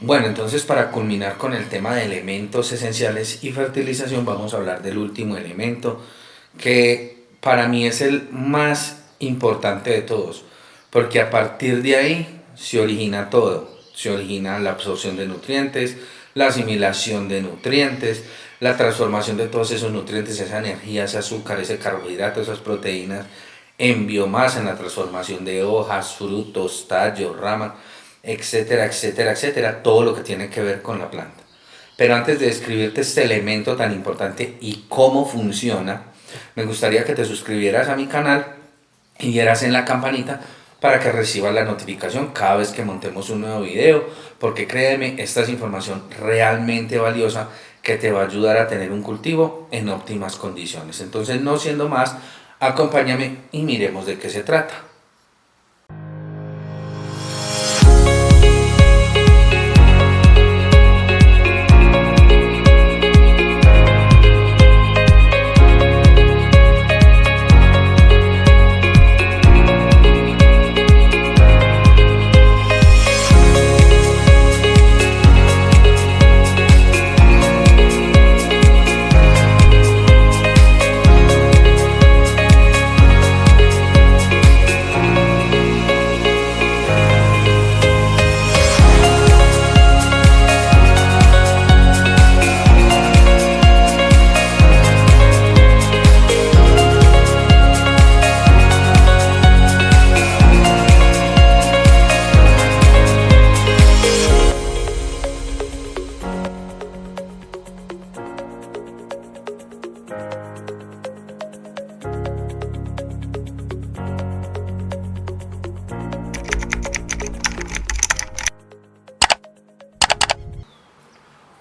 Bueno, entonces para culminar con el tema de elementos esenciales y fertilización, vamos a hablar del último elemento que para mí es el más importante de todos, porque a partir de ahí se origina todo, se origina la absorción de nutrientes, la asimilación de nutrientes, la transformación de todos esos nutrientes, esa energía, ese azúcar, ese carbohidrato, esas proteínas en biomasa, en la transformación de hojas, frutos, tallos, ramas, etcétera, etcétera, etcétera, todo lo que tiene que ver con la planta. Pero antes de describirte este elemento tan importante y cómo funciona, me gustaría que te suscribieras a mi canal y dieras en la campanita para que recibas la notificación cada vez que montemos un nuevo video, porque créeme, esta es información realmente valiosa que te va a ayudar a tener un cultivo en óptimas condiciones. Entonces, no siendo más, acompáñame y miremos de qué se trata.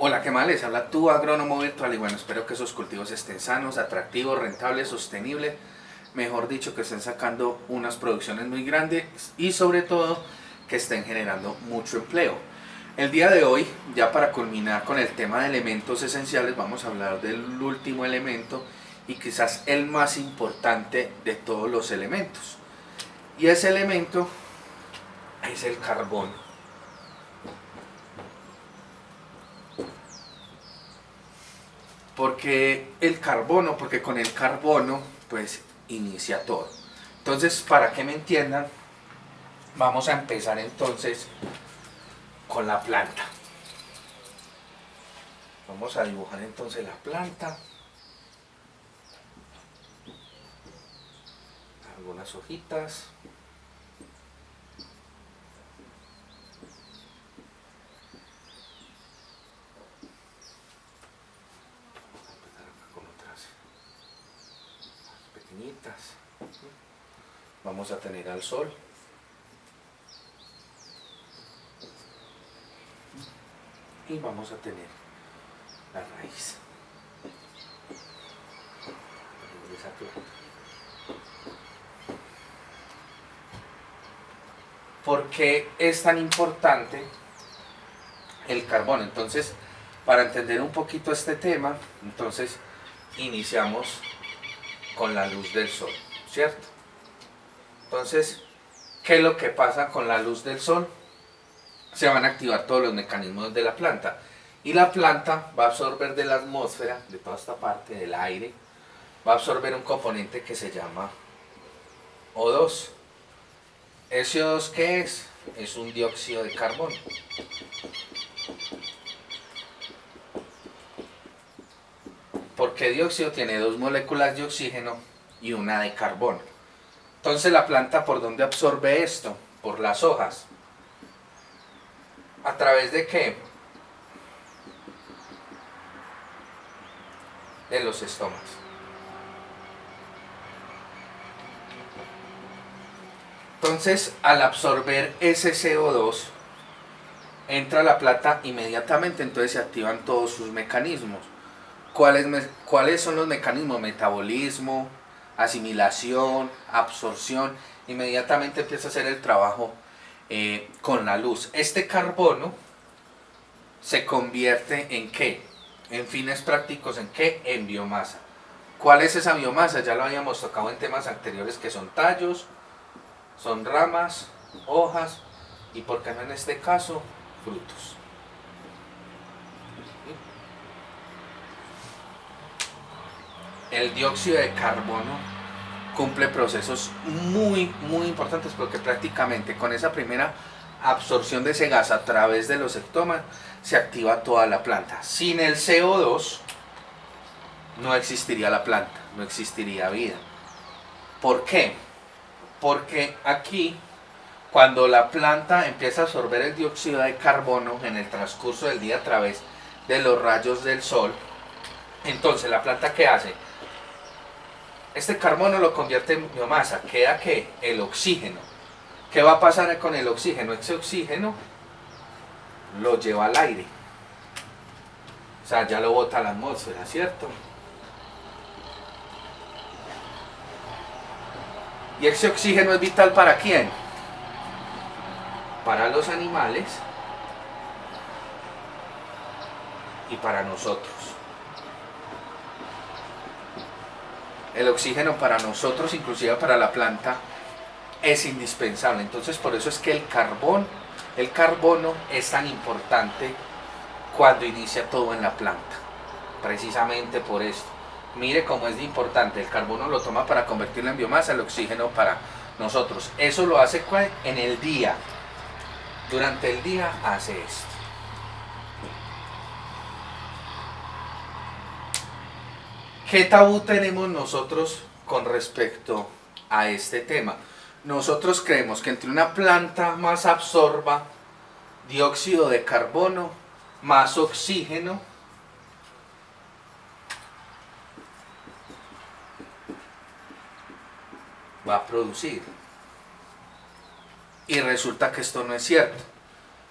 Hola, ¿qué más? Les habla tu agrónomo virtual y bueno, espero que esos cultivos estén sanos, atractivos, rentables, sostenibles, mejor dicho, que estén sacando unas producciones muy grandes y sobre todo que estén generando mucho empleo. El día de hoy, ya para culminar con el tema de elementos esenciales, vamos a hablar del último elemento y quizás el más importante de todos los elementos. Y ese elemento es el carbono. Porque el carbono, porque con el carbono pues inicia todo. Entonces, para que me entiendan, vamos a empezar entonces con la planta. Vamos a dibujar entonces la planta. Algunas hojitas. Vamos a tener al sol y vamos a tener la raíz de esa planta. ¿Por qué es tan importante el carbono? Entonces, para entender un poquito este tema, entonces iniciamos con la luz del sol, ¿cierto? Entonces, ¿qué es lo que pasa con la luz del sol? Se van a activar todos los mecanismos de la planta y la planta va a absorber de la atmósfera, de toda esta parte del aire, va a absorber un componente que se llama O2. ¿Ese O2 qué es? Es un dióxido de carbono. Porque dióxido tiene dos moléculas de oxígeno y una de carbono. Entonces la planta, ¿por dónde absorbe esto? Por las hojas. ¿A través de qué? De los estomas. Entonces, al absorber ese CO2, entra la planta inmediatamente, entonces se activan todos sus mecanismos. ¿Cuáles son los mecanismos? Metabolismo, asimilación, absorción. Inmediatamente empieza a hacer el trabajo con la luz. Este carbono se convierte en ¿qué? En fines prácticos, ¿en qué? En biomasa. ¿Cuál es esa biomasa? Ya lo habíamos tocado en temas anteriores, que son tallos, son ramas, hojas y, por qué no en este caso, frutos. el dióxido de carbono cumple procesos muy importantes, porque prácticamente con esa primera absorción de ese gas a través de los hectomas se activa toda la planta. Sin el CO2 no existiría la planta, no existiría vida. ¿Por qué? Porque aquí, cuando la planta empieza a absorber el dióxido de carbono en el transcurso del día a través de los rayos del sol, entonces la planta, ¿qué hace? Este carbono lo convierte en biomasa. ¿Queda qué? El oxígeno. ¿Qué va a pasar con el oxígeno? Ese oxígeno lo lleva al aire. O sea, ya lo bota a la atmósfera, ¿cierto? ¿Y ese oxígeno es vital para quién? Para los animales y para nosotros. El oxígeno para nosotros, inclusive para la planta, es indispensable. Entonces, por eso es que el carbono es tan importante cuando inicia todo en la planta. Precisamente por esto. Mire cómo es de importante. El carbono lo toma para convertirlo en biomasa, el oxígeno para nosotros. Eso lo hace en el día. Durante el día hace esto. ¿Qué tabú tenemos nosotros con respecto a este tema? Nosotros creemos que entre una planta más absorba dióxido de carbono, más oxígeno, va a producir. Y resulta que esto no es cierto.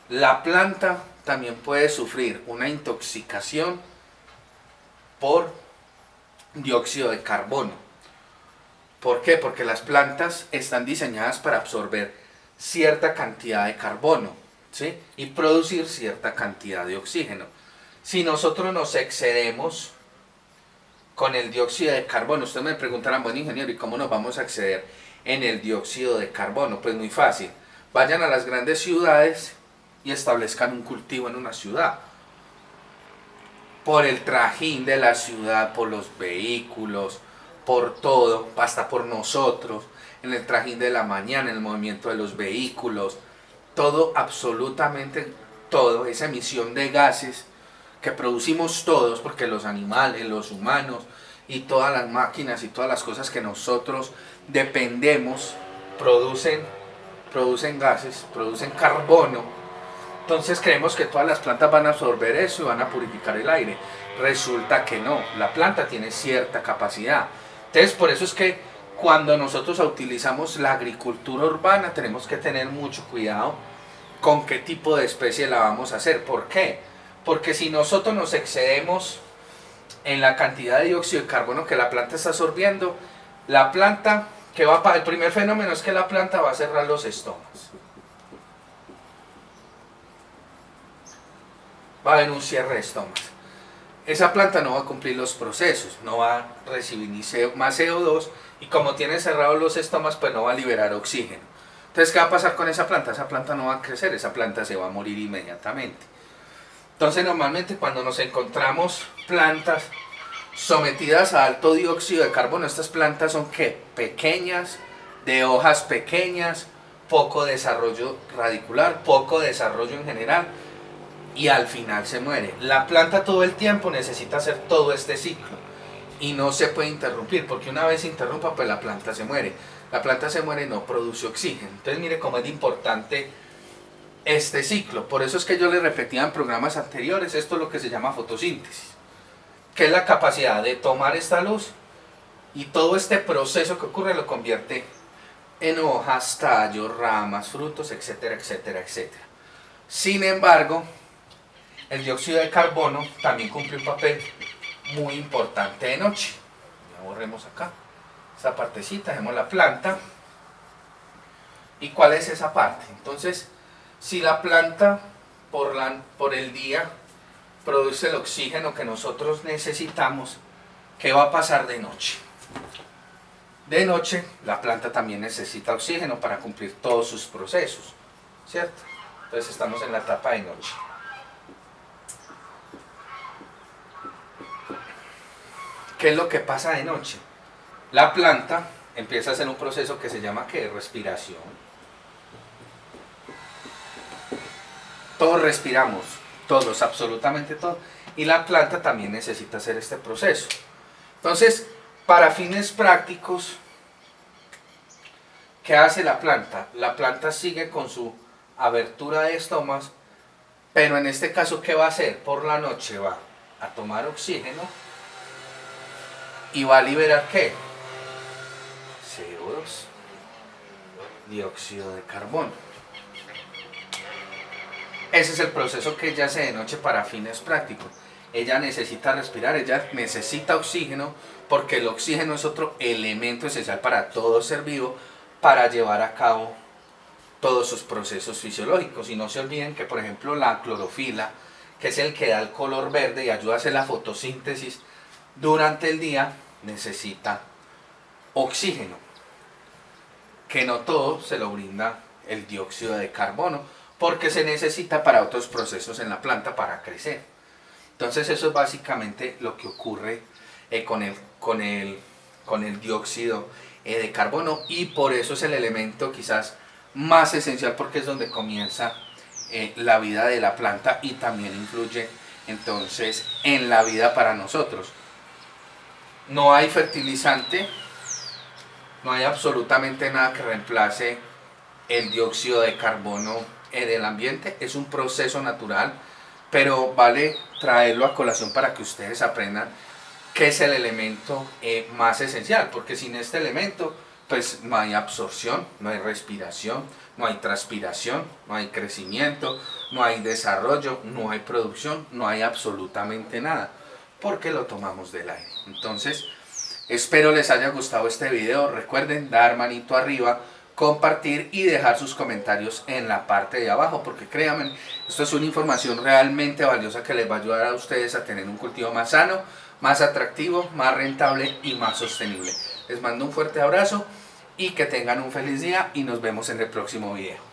La planta también puede sufrir una intoxicación por dióxido de carbono. ¿Por qué? Porque las plantas están diseñadas para absorber cierta cantidad de carbono, ¿sí? Y producir cierta cantidad de oxígeno. Si nosotros nos excedemos con el dióxido de carbono, ustedes me preguntarán, buen ingeniero, ¿y cómo nos vamos a exceder en el dióxido de carbono? Pues muy fácil. Vayan a las grandes ciudades y establezcan un cultivo en una ciudad. Por el trajín de la ciudad, por los vehículos, por todo, hasta por nosotros, en el trajín de la mañana, en el movimiento de los vehículos, todo, absolutamente todo, esa emisión de gases que producimos todos, porque los animales, los humanos y todas las máquinas y todas las cosas que nosotros dependemos, producen gases, producen carbono. Entonces creemos que todas las plantas van a absorber eso y van a purificar el aire. Resulta que no, la planta tiene cierta capacidad. Entonces por eso es que cuando nosotros utilizamos la agricultura urbana tenemos que tener mucho cuidado con qué tipo de especie la vamos a hacer. ¿Por qué? Porque si nosotros nos excedemos en la cantidad de dióxido de carbono que la planta está absorbiendo, la planta, el primer fenómeno es que la planta va a cerrar los estomas. Va a haber un cierre de estomas. Esa planta no va a cumplir los procesos, no va a recibir ni más CO2 y como tiene cerrados los estomas, pues no va a liberar oxígeno. Entonces, ¿qué va a pasar con esa planta? Esa planta no va a crecer, esa planta se va a morir inmediatamente. Entonces, normalmente cuando nos encontramos plantas sometidas a alto dióxido de carbono, estas plantas son ¿qué? Pequeñas, de hojas pequeñas, poco desarrollo radicular, poco desarrollo en general, y al final se muere. La planta todo el tiempo necesita hacer todo este ciclo y no se puede interrumpir, porque una vez se interrumpa, pues la planta se muere. La planta se muere y no produce oxígeno. Entonces mire cómo es importante este ciclo. Por eso es que yo les repetía en programas anteriores, esto es lo que se llama fotosíntesis, que es la capacidad de tomar esta luz y todo este proceso que ocurre lo convierte en hojas, tallos, ramas, frutos, etcétera, etcétera, etcétera. Sin embargo, el dióxido de carbono también cumple un papel muy importante de noche. Ya borremos acá esta partecita, dejemos la planta. ¿Y cuál es esa parte? Entonces, si la planta por el día produce el oxígeno que nosotros necesitamos, ¿qué va a pasar de noche? De noche la planta también necesita oxígeno para cumplir todos sus procesos, ¿cierto? Entonces estamos en la etapa de noche. ¿Qué es lo que pasa de noche? La planta empieza a hacer un proceso que se llama ¿qué? Respiración. Todos respiramos, todos, absolutamente todos. Y la planta también necesita hacer este proceso. Entonces, para fines prácticos, ¿qué hace la planta? La planta sigue con su abertura de estomas, pero en este caso, ¿qué va a hacer? Por la noche va a tomar oxígeno y va a liberar ¿qué? CO2, dióxido de carbono. Ese es el proceso que ella hace de noche para fines prácticos. Ella necesita respirar, ella necesita oxígeno, porque el oxígeno es otro elemento esencial para todo ser vivo para llevar a cabo todos sus procesos fisiológicos. Y no se olviden que, por ejemplo, la clorofila, que es el que da el color verde y ayuda a hacer la fotosíntesis durante el día, necesita oxígeno, que no todo se lo brinda el dióxido de carbono, porque se necesita para otros procesos en la planta para crecer. Entonces eso es básicamente lo que ocurre con el dióxido de carbono, y por eso es el elemento quizás más esencial, porque es donde comienza la vida de la planta y también influye entonces en la vida para nosotros. No hay fertilizante, no hay absolutamente nada que reemplace el dióxido de carbono del ambiente. Es un proceso natural, pero vale traerlo a colación para que ustedes aprendan qué es el elemento más esencial, porque sin este elemento pues no hay absorción, no hay respiración, no hay transpiración, no hay crecimiento, no hay desarrollo, no hay producción, no hay absolutamente nada, porque lo tomamos del aire. Entonces, espero les haya gustado este video. Recuerden dar manito arriba, compartir y dejar sus comentarios en la parte de abajo, porque créanme, esto es una información realmente valiosa que les va a ayudar a ustedes a tener un cultivo más sano, más atractivo, más rentable y más sostenible. Les mando un fuerte abrazo y que tengan un feliz día, y nos vemos en el próximo video.